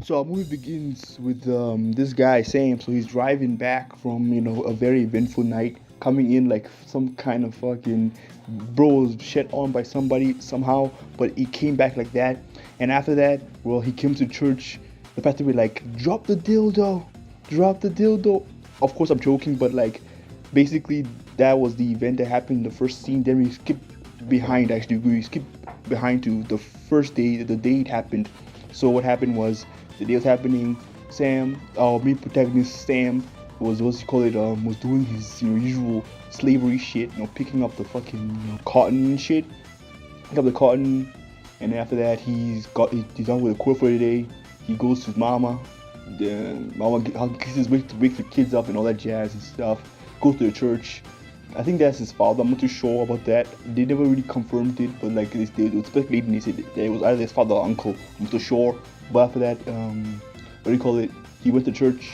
So our movie begins with this guy Sam. So he's driving back from a very eventful night, coming in like some kind of fucking bro was shit on by somebody somehow, but he came back like that. And after that, well, he came to church. The pastor be like, "Drop the dildo, drop the dildo." Of course, I'm joking, but like, basically, that was the event that happened in the first scene. Then we skip behind. Actually, we skip behind to the first day, the day it happened. So what happened was the day was happening. Sam, our main protagonist Sam, was what's you call it, was doing his usual slavery shit, picking up the fucking cotton and shit, pick up the cotton, and then after that he's done with the quote for the day. He goes to his mama. The mama kisses wakes the kids up and all that jazz and stuff. Goes to the church. I think that's his father. I'm not too sure about that. They never really confirmed it, but like they speculated and they said that it was either his father or uncle. I'm not too sure. But after that, what do you call it? He went to church.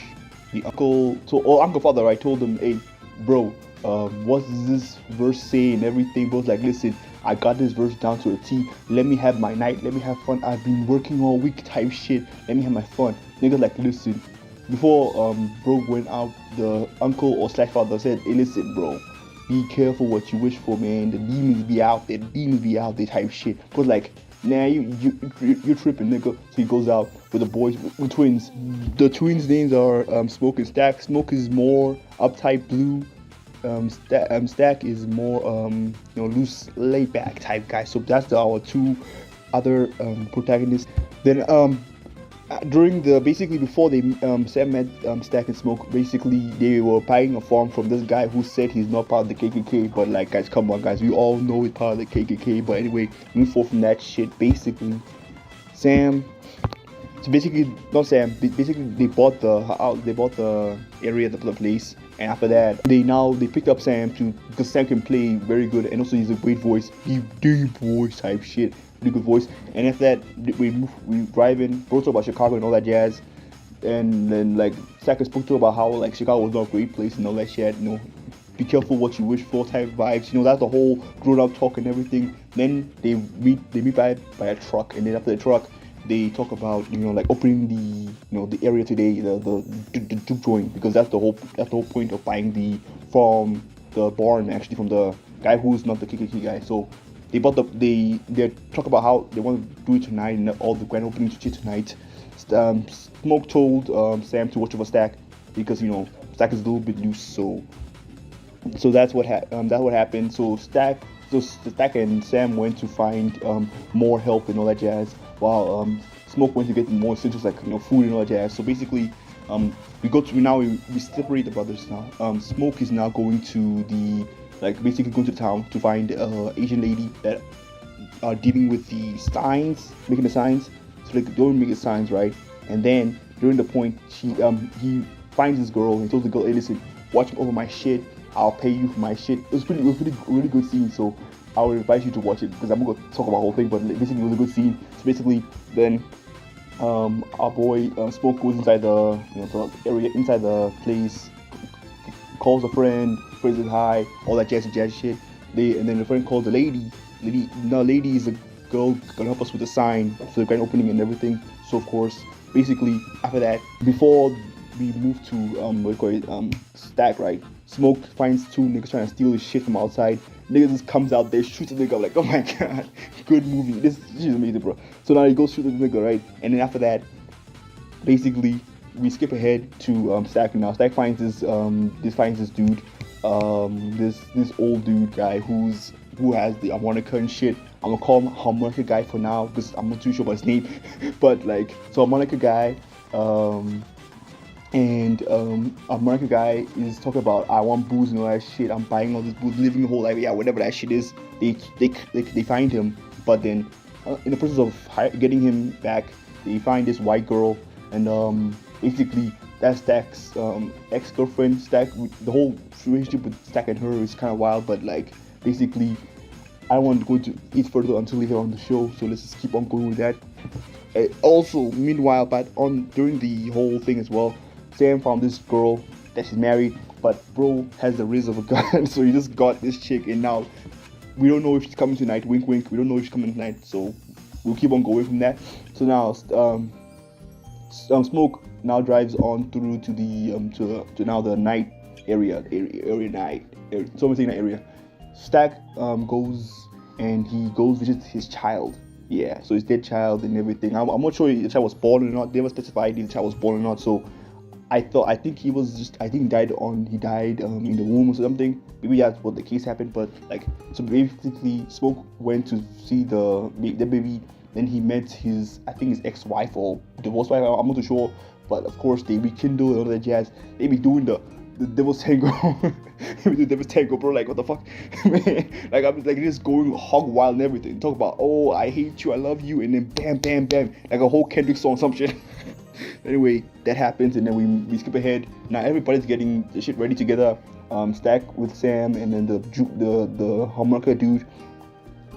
The uncle, uncle father, I told him, hey, bro, what does this verse say and everything? Bro's like, listen, I got this verse down to a T. Let me have my night. Let me have fun. I've been working all week type shit. Let me have my fun. Niggas like, listen. Before bro went out, the uncle or slash father said, hey, listen, bro. Be careful what you wish for, man. The demons be out there. The demons be out there type shit. Cause like, nah, you're tripping, nigga. So he goes out with the boys, with twins. The twins' names are Smoke and Stack. Smoke is more uptight blue. Stack is more loose, laid back type guy. So that's our two other protagonists. Then during the basically before they Sam met Stack and Smoke, basically they were buying a farm from this guy who said he's not part of the KKK. But like, guys, come on, guys, we all know he's part of the KKK. But anyway, move forward from that shit. Basically, Sam. So basically, not Sam. Basically, they bought the house, they bought the area, the place, and after that, they picked up Sam because Sam can play very good, and also he's a great voice, deep voice type shit, really good voice. And after that, we drive in, bro, talk about Chicago and all that jazz, and then like Saga spoke to about how like Chicago was not a great place and all that shit, be careful what you wish for type vibes. That's the whole grown up talk and everything. Then they meet by a truck, and then after the truck, they talk about like opening the area today, the juke joint, because that's the whole point of buying from the barn, actually, from the guy who's not the KKK guy. So they talk about how they want to do it tonight and all the grand opening shit tonight. Smoke told Sam to watch over Stack because Stack is a little bit loose. So that's what happened. So Stack and Sam went to find more help and all that jazz, while Smoke went to get more essentials like food and all that jazz. So basically, we separate the brothers now. Smoke is now going to basically going to town to find Asian lady that are dealing with the signs, making the signs. So like, don't make the signs, right? And then during the point, he finds this girl and he tells the girl, hey, listen, watch over my shit. I'll pay you for my shit. It was really good scene. So I would advise you to watch it because I'm not gonna talk about the whole thing, but basically it was a good scene. So basically, then our boy Smoke goes inside the area, inside the place, calls a friend, says hi, all that jazzy shit. And then the friend calls the lady. Lady is a girl gonna help us with the sign for the grand opening and everything. So of course, basically after that, before we move to Stack, right? Smoke finds two niggas trying to steal his shit from outside. Nigga just comes out there, shoots the nigga. I'm like, oh my god, good movie. This is amazing, bro. So now he goes shoot the nigga, right? And then after that, basically we skip ahead to Stack now. Stack finds this dude, this old dude guy who has the harmonica and shit. I'm gonna call him harmonica guy for now because I'm not too sure about his name. But like, so harmonica guy, and American guy is talking about, I want booze and all that shit. I'm buying all this booze, living the whole life. Yeah, whatever that shit is. They find him, but then in the process of getting him back, they find this white girl, and basically that's Stack's ex-girlfriend. Stack, the whole relationship with Stack and her is kind of wild, but like basically, I don't want to go into it further until we hear on the show. So let's just keep on going with that. Also, meanwhile, during the whole thing as well, Sam found this girl that she's married, but bro has the riz of a gun, so he just got this chick, and now we don't know if she's coming tonight. Wink, wink. We don't know if she's coming tonight, so we'll keep on going from that. So now, Smoke now drives on through to the to now the night area night area, so I'm saying that area. Stack goes and he goes visits his child. Yeah, so his dead child and everything. I'm not sure if the child was born or not. They never specified if the child was born or not. So I think he was just, I think he died in the womb or something. Maybe that's what the case happened. But like, so basically, Smoke went to see the baby. Then he met his, I think his ex-wife or divorced wife. I'm not too sure. But of course, they rekindle and all that jazz. They be doing the devil's tango. The devil's tango, bro. Like, what the fuck, man? Like, I'm like just going hog wild and everything. Talk about, oh, I hate you, I love you, and then bam, bam, bam, like a whole Kendrick song, some shit. Anyway, that happens, and then we skip ahead. Now everybody's getting the shit ready together. Stack with Sam, and then the harmonica dude.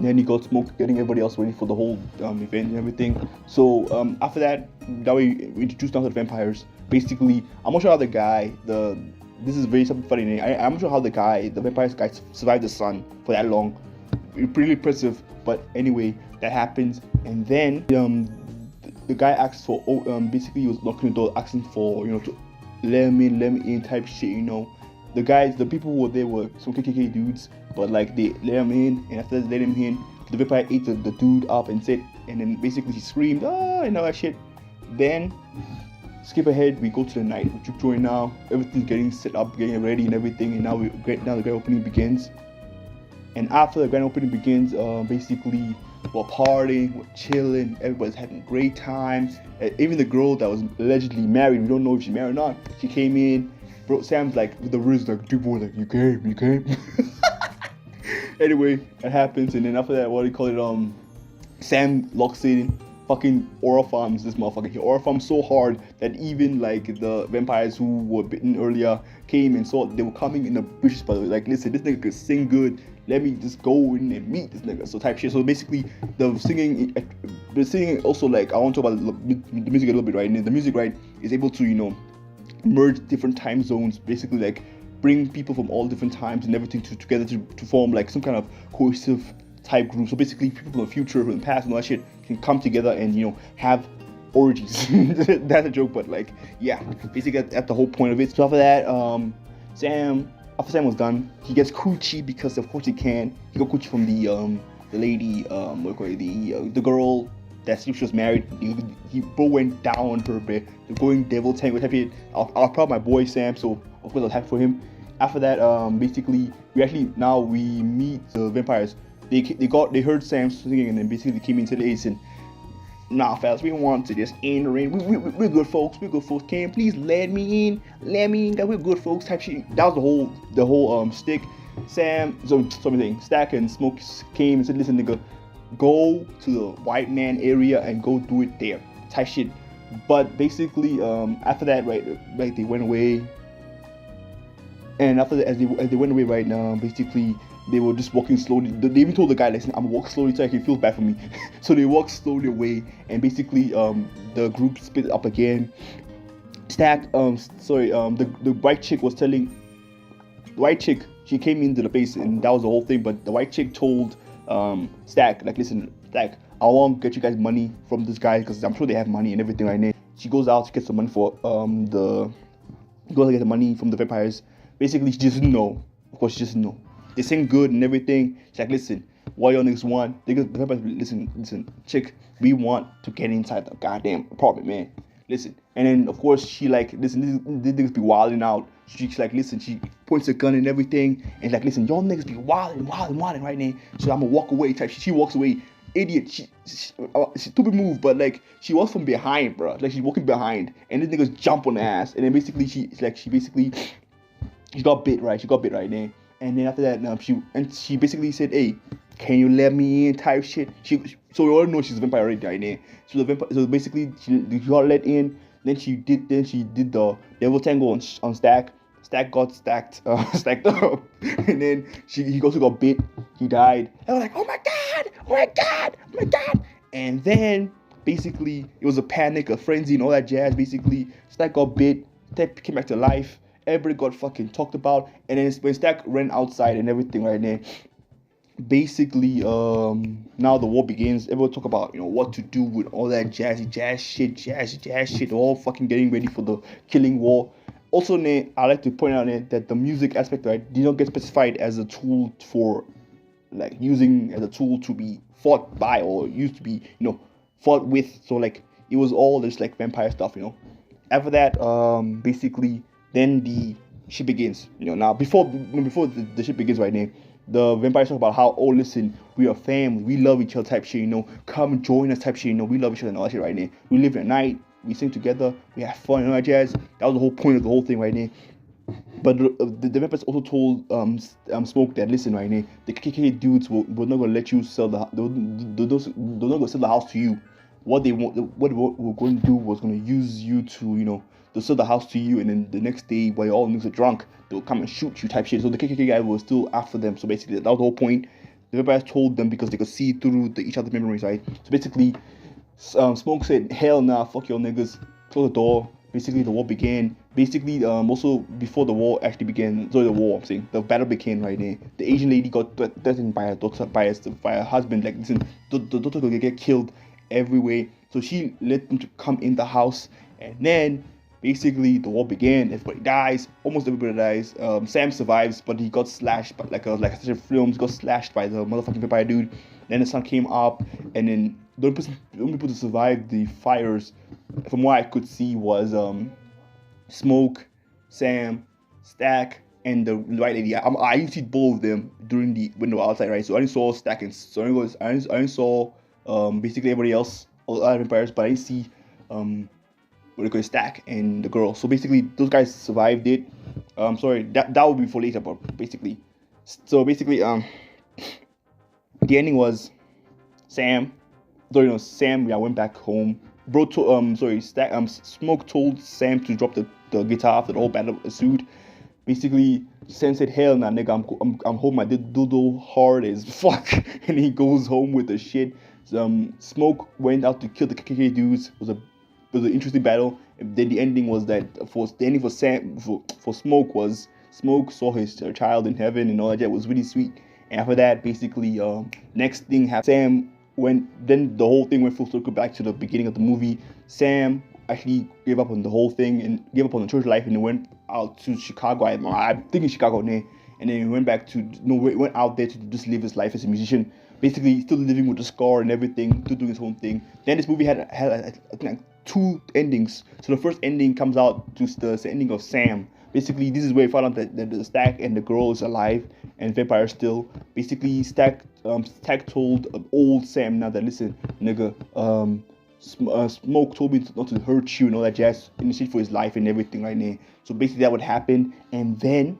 Then you got Smoke getting everybody else ready for the whole event and everything. So after that, now we introduce now to the vampires. Basically, I'm not sure how the guy, this is very something funny. I'm not sure how the vampires guy survived the sun for that long. Pretty impressive. But anyway, that happens, and then the guy asks for, basically he was knocking the door asking for, to let me in type shit. The people who were there were some KKK dudes, but like they let him in, and after they let him in, the vampire ate the dude up and then basically he screamed, and all that shit. Then skip ahead, we go to the night, which you're joining now. Everything's getting set up, getting ready and everything, and now the grand opening begins. And after the grand opening begins, basically we're partying, we're chilling, everybody's having a great time. Even the girl that was allegedly married, we don't know if she's married or not, she came in. Bro, Sam's like, with the wrist, like, dude, boy, like, you came. Anyway, that happens, and then after that, what do you call it, Sam locks in, fucking aura farms this motherfucker. He aura farms so hard that even, like, the vampires who were bitten earlier came and saw they were coming in the bushes, by the way. Like, listen, this nigga could sing good, let me just go in and meet this nigga, so type shit. So basically, the singing also, like, I want to talk about the music a little bit, right? And the music, right, is able to, merge different time zones, basically, like, bring people from all different times and everything together to form, like, some kind of cohesive type group. So basically, people from the future, from the past, and all that shit can come together and, have orgies. That's a joke, but, like, yeah, basically at the whole point of it. So after that, after Sam was done, he gets coochie because of course he can. He got coochie from the lady, the girl that she was married. He bro went down on her bed. They're going devil tango type shit. I was proud of my boy Sam, so of course I was happy for him. After that, basically we meet the vampires. They heard Sam singing, and then basically they came into the listen. Nah, fellas, we want to just in the ring. We're good folks. We're good folks. Can you please let me in? That we're good folks. Type shit. That was the whole stick. Sam, something. Stack and Smoke came and said, "Listen, nigga, go to the white man area and go do it there." Type shit. But basically, after that, right, they went away. And after that, as they went away, right now, basically, they were just walking slowly. They even told the guy, "Listen, I'm gonna walk slowly so I can feel bad for me." So they walked slowly away, and basically, the group split up again. Stack, the white chick was telling, the white chick, she came into the base, and that was the whole thing. But the white chick told Stack, like, "Listen, Stack, I want to get you guys money from this guy because I'm sure they have money and everything right now." She goes out to get some money for goes to get the money from the vampires. Basically, she doesn't know. Of course, she doesn't know. They sing good and everything. She's like, "Listen, what y'all niggas want?" The vampires, listen, chick, we want to get inside the goddamn apartment, man. Listen. And then, of course, she like, "Listen, these niggas be wilding out." She's like, "Listen," she points a gun and everything, and like, "Listen, y'all niggas be wilding right now, so I'm gonna walk away." Type. She walks away. Idiot. She stupid move, but like, she was from behind, bro. Like, she's walking behind, and these niggas jump on the ass, and then basically she got bit, right? She got bit right there. And then after that, she basically said, "Hey, can you let me in?" Type shit. So we all know she's a vampire already right there. So basically she got let in. Then she did the devil tango on Stack. Stack got stacked up, and then he also got bit. He died. And we're like, "Oh my god!" And then basically it was a panic, a frenzy, and all that jazz. Basically, Stack got bit. Stack came back to life. Everybody got fucking talked about, and then when Stack ran outside and everything right there, basically now the war begins. Everyone talk about what to do with all that jazz shit, all fucking getting ready for the killing war. Also, I like to point out that the music aspect, right, did not get specified as a tool for like using as a tool to be fought by or used to be fought with. So like it was all just like vampire stuff. After that, basically, then the shit begins. Now before the shit begins, right now, the vampires talk about how, oh, listen, we are family, we love each other type shit. Come join us type shit. We love each other and all that shit right now. We live at night, we sing together, we have fun and all that jazz. That was the whole point of the whole thing right now. But the vampires also told Smoke that, listen, right now, the KKK dudes were not gonna let you sell they're not gonna sell the house to you. What they were going to do was gonna use you to to sell the house to you, and then the next day while all niggas are drunk, they'll come and shoot you type shit. So the KKK guy was still after them. So basically that was the whole point. The vampires told them because they could see through each other's memories, right? So basically, Smoke said, hell nah, fuck y'all niggas, close the door. Basically, the war began. Basically, also before the war actually began, sorry, the war, I'm saying, the battle began right there. The Asian lady got threatened by her daughter, by her husband. Like, listen, the daughter could get killed every way. So she let them to come in the house, and then basically the war began. Everybody dies, almost everybody dies. Sam survives, but he got slashed, but like a films, got slashed by the motherfucking vampire dude. Then the sun came up, and then the only people to survive the fires, from what I could see, was Smoke, Sam, Stack, and the white lady. I didn't see both of them during the window outside, right? So I only saw Stack, and so I only saw basically everybody else, all the other vampires, but I didn't see what they call Stack and the girl. So basically, those guys survived it. Sorry, that would be for later, but basically, so basically, the ending was Sam. Sam, yeah, went back home. Bro, Smoke told Sam to drop the guitar after the whole battle ensued. Basically, Sam said, "Hell nah, nigga, I'm home. My doodle hard as fuck," and he goes home with the shit. Smoke went out to kill the KKK dudes. It was an interesting battle. And then the ending was that for Smoke was Smoke saw his child in heaven and all that. It was really sweet. And after that, basically, next thing happened. Sam then the whole thing went full circle back to the beginning of the movie. Sam actually gave up on the whole thing and gave up on the church life, and he went out to Chicago. I'm thinking Chicago, and then he went back to went out there to just live his life as a musician. Basically, still living with the scar and everything, still doing his own thing. Then this movie had I think like 2 endings. So the first ending comes out to the ending of Sam. Basically, this is where we found out that the Stack and the girl is alive and vampire still. Basically, Stack told old Sam now that, listen, nigga, Smoke told me not to hurt you and all that jazz in exchange for his life and everything right now. So basically, that would happen, and then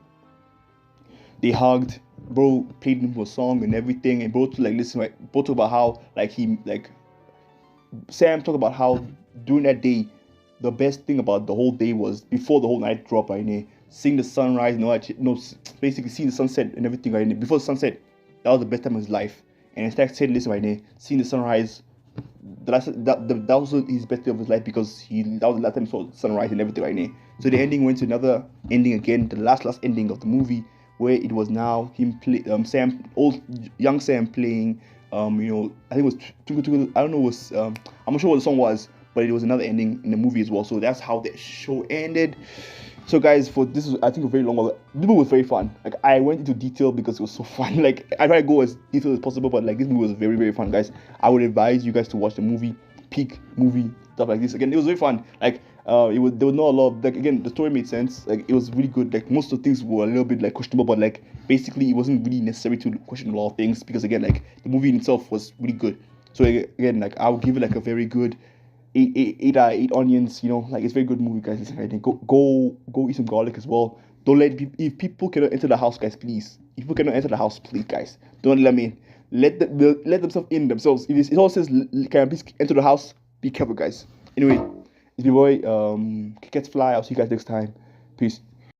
they hugged. Bro played him a song and everything, and bro listen, right? Bro talked about how Sam talked about how during that day, the best thing about the whole day was before the whole night dropped right now, seeing the sunrise and all that, basically seeing the sunset and everything right now. Before the sunset, that was the best time of his life. And Stack said, listen right now, seeing the sunrise, that was his best day of his life, because that was the last time he saw the sunrise and everything right now. So the ending went to another ending again, the last ending of the movie, where it was now him young Sam playing, I think it was I don't know, I'm not sure what the song was, but it was another ending in the movie as well. So that's how the show ended. So guys, for this was, I think, a very long one. This movie was very fun. Like, I went into detail because it was so fun. Like, I try to go as detailed as possible, but like, this movie was very, very fun, guys. I would advise you guys to watch the movie, peak movie, stuff like this. Again, it was very fun. Like, there was not a lot of, like, again, the story made sense. Like, it was really good. Like, most of the things were a little bit like questionable, but like, basically, it wasn't really necessary to question a lot of things, because again, like, the movie in itself was really good. So again, like, I would give it like a very good 8 onions. Like, it's a very good movie, guys. Listen, right? Go eat some garlic as well. Don't let if people cannot enter the house, guys, please. If people cannot enter the house, please, guys, don't let me in. Let themselves in themselves. If it all says, can I please enter the house, be careful, guys. Anyway, it's your boy Cancatsfly. I'll see you guys next time. Peace.